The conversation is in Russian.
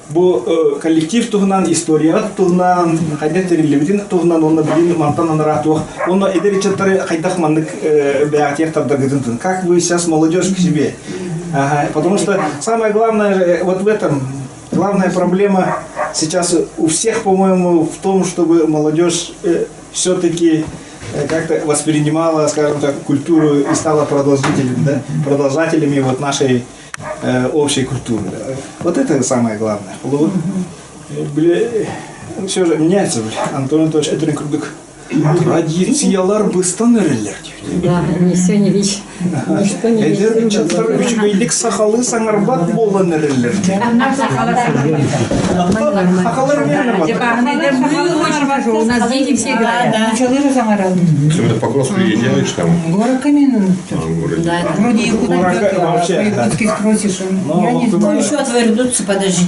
Bu kollektiv tuğunan, istoriyat tuğunan, haydet terillebidin tuğunan, onu bilin mantan anarat yok. Onu eder içetleri haydak mandık beятиях табдагытын. Как вы сейчас молодежь к себе? Потому что самое главное вот в этом, главная проблема сейчас у всех, по-моему, в том, чтобы молодежь все-таки как-то воспринимала, скажем так, культуру и стала продолжателями, да? Продолжателями вот нашей общей культуры. Вот это самое главное. Бля, все же меняется, Антон Анатольевич Эдеринкурдык. Традициялар быстан эрелер. Да, не все не вич. Ничто не вич. Эдер чаттар үчүгейлик сахалы саңарбат болан эрелер. Сахалар У нас дети все играют. Особенно по Покровску приезжаешь там. Город Каменный. Да, Вроде и куда-то. Вообще, да. Спросишь. Я не знаю. Ну еще отвернуться, подожди.